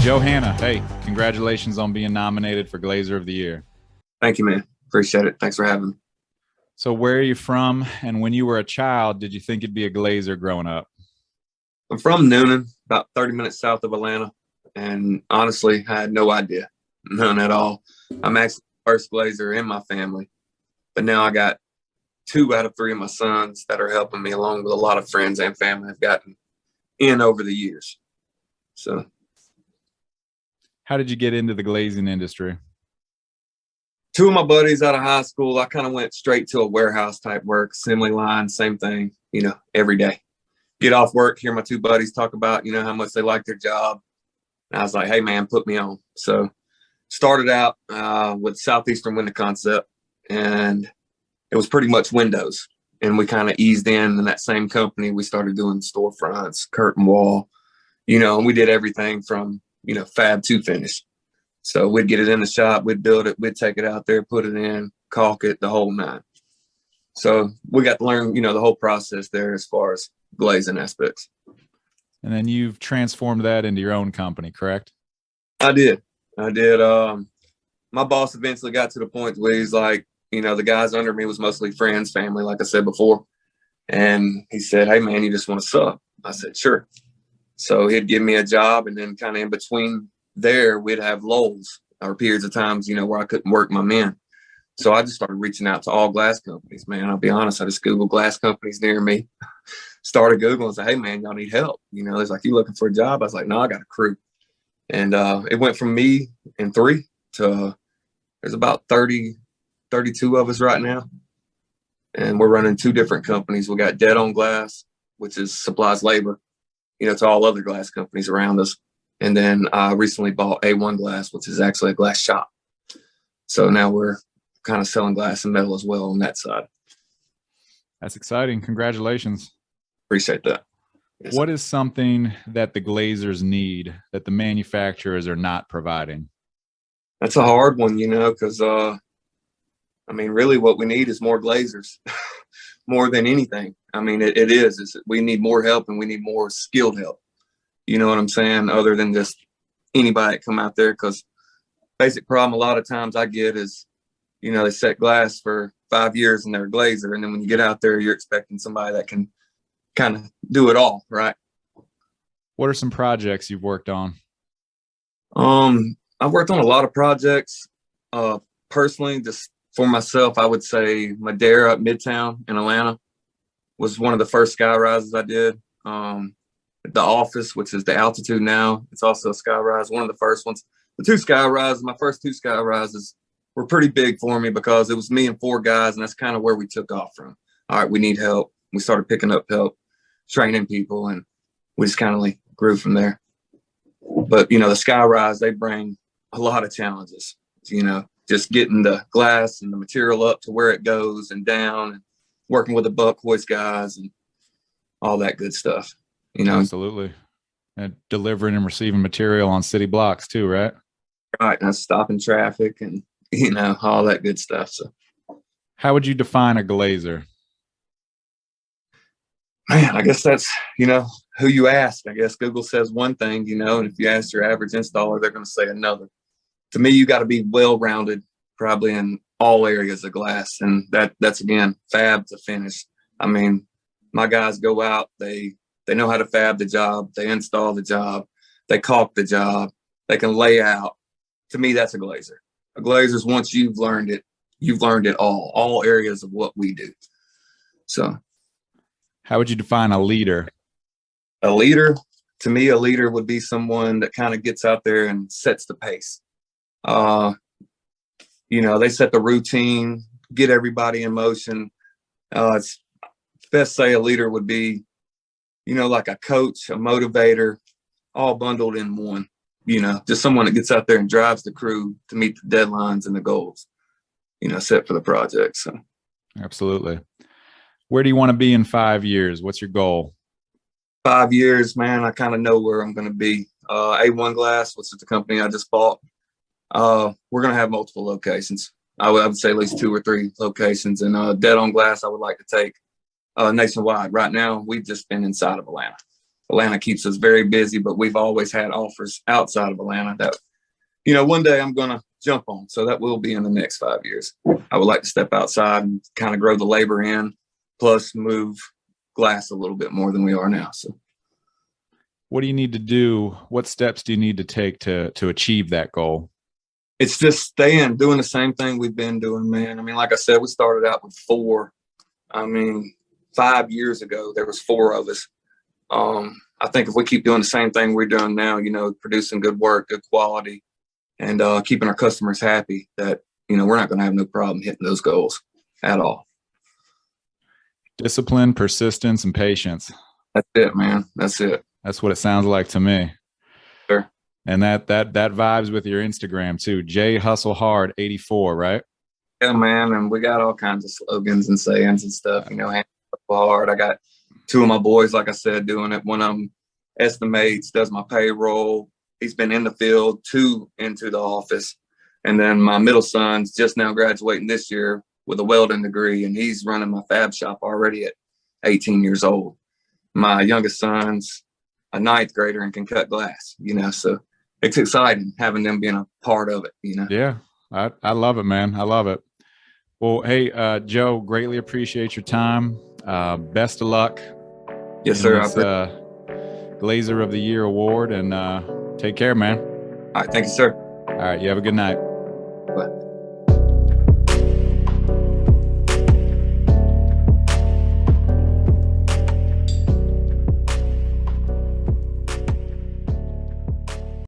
Johanna, hey, congratulations on being nominated for Glazier of the Year. Thank you, man. Appreciate it. Thanks for having me. So where are you from? And when you were a child, did you think you'd be a Glazier growing up? I'm from Noonan, about 30 minutes south of Atlanta. And honestly, I had no idea. None at all. I'm actually the first Glazier in my family. But now I got 2 out of 3 of my sons that are helping me, along with a lot of friends and family have gotten in over the years. So How did you get into the glazing industry? 2 of my buddies out of high school, I kind of went straight to a warehouse type work, assembly line, same thing, every day. Get off work, hear my 2 buddies talk about, how much they like their job. And I was like, hey, man, put me on. So started out with Southeastern Window Concept, and it was pretty much windows. And we kind of eased in that same company. We started doing storefronts, curtain wall, and we did everything from, fab to finish. So we'd get it in the shop, we'd build it, we'd take it out there, put it in, caulk it, the whole 9. So we got to learn, the whole process there as far as glazing aspects. And then you've transformed that into your own company, correct? I did. My boss eventually got to the point where he's like, the guys under me was mostly friends, family, like I said before. And he said, hey, man, you just want to sub? I said, sure. So he'd give me a job, and then kind of in between there, we'd have lulls or periods of times, where I couldn't work my men. So I just started reaching out to all glass companies, man. I'll be honest. I just Googled glass companies near me, started Googling and said, hey, man, y'all need help. It's like, you looking for a job? I was like, no, I got a crew. And it went from me and 3 to there's about 30, 32 of us right now. And we're running 2 different companies. We got Dead on Glass, which is supplies labor, to all other glass companies around us. And then I recently bought A1 Glass, which is actually a glass shop. So now we're kind of selling glass and metal as well on that side. That's exciting. Congratulations. Appreciate that. Yes. What is something that the glazers need that the manufacturers are not providing? That's a hard one, because, really what we need is more glazers more than anything. It is. We need more help, and we need more skilled help. You know what I'm saying? Other than just anybody that come out there, because basic problem a lot of times I get is, they set glass for 5 years and they're a glazer. And then when you get out there, you're expecting somebody that can kind of do it all, right? What are some projects you've worked on? I've worked on a lot of projects. Personally, just for myself, I would say Madera at Midtown in Atlanta was one of the first sky rises I did. The office, which is the altitude now, it's also a sky rise, one of the first ones. The 2 sky rises, my first 2 sky rises were pretty big for me because it was me and 4 guys, and that's kind of where we took off from. All right, we need help. We started picking up help, training people, and we just kind of grew from there. But, the sky rise, they bring a lot of challenges, just getting the glass and the material up to where it goes and down, and working with the buck hoist guys and all that good stuff. Absolutely. And delivering and receiving material on city blocks too, right? Right. And that's stopping traffic and, all that good stuff. So how would you define a glazer? Man, I guess that's, who you ask. I guess Google says one thing, and if you ask your average installer, they're going to say another. To me, you got to be well-rounded, probably in all areas of glass. And that's again, fab to finish. My guys go out, they know how to fab the job. They install the job. They caulk the job. They can lay out. To me, that's a glazer. A glazer is once you've learned it all areas of what we do. So how would you define a leader? A leader, to me, a leader would be someone that kind of gets out there and sets the pace. They set the routine, get everybody in motion. It's best say a leader would be, like a coach, a motivator, all bundled in one, just someone that gets out there and drives the crew to meet the deadlines and the goals, set for the project. So absolutely. Where do you want to be in 5 years? What's your goal? 5 years, man, I kind of know where I'm going to be. A1 Glass, which is the company I just bought. We're going to have multiple locations. I would say at least 2 or 3 locations. And Dead on Glass, I would like to take nationwide. Right now, we've just been inside of Atlanta. Atlanta keeps us very busy, but we've always had offers outside of Atlanta that, one day I'm going to jump on. So that will be in the next 5 years. I would like to step outside and kind of grow the labor in, plus move glass a little bit more than we are now. So what do you need to do? What steps do you need to take to achieve that goal? It's just doing the same thing we've been doing, man. I mean, like I said, we started out with 4. 5 years ago, there was 4 of us. I think if we keep doing the same thing we're doing now, producing good work, good quality, and keeping our customers happy, that, we're not going to have no problem hitting those goals at all. Discipline, persistence, and patience. That's it, man. That's it. That's what it sounds like to me. Sure. And that vibes with your Instagram too. J Hustle Hard 84, right? Yeah, man. And we got all kinds of slogans and sayings and stuff, hustle hard. I got 2 of my boys, like I said, doing it. One of them estimates, does my payroll. He's been in the field, 2 into the office. And then my middle son's just now graduating this year with a welding degree, and he's running my fab shop already at 18 years old. My youngest son's a 9th grader and can cut glass, so it's exciting having them being a part of it, Yeah, I love it, man. I love it. Well, hey, Joe, greatly appreciate your time. Best of luck. Yes, sir. This, Glazier of the Year award, and take care, man. All right. Thank you, sir. All right. You have a good night. Bye.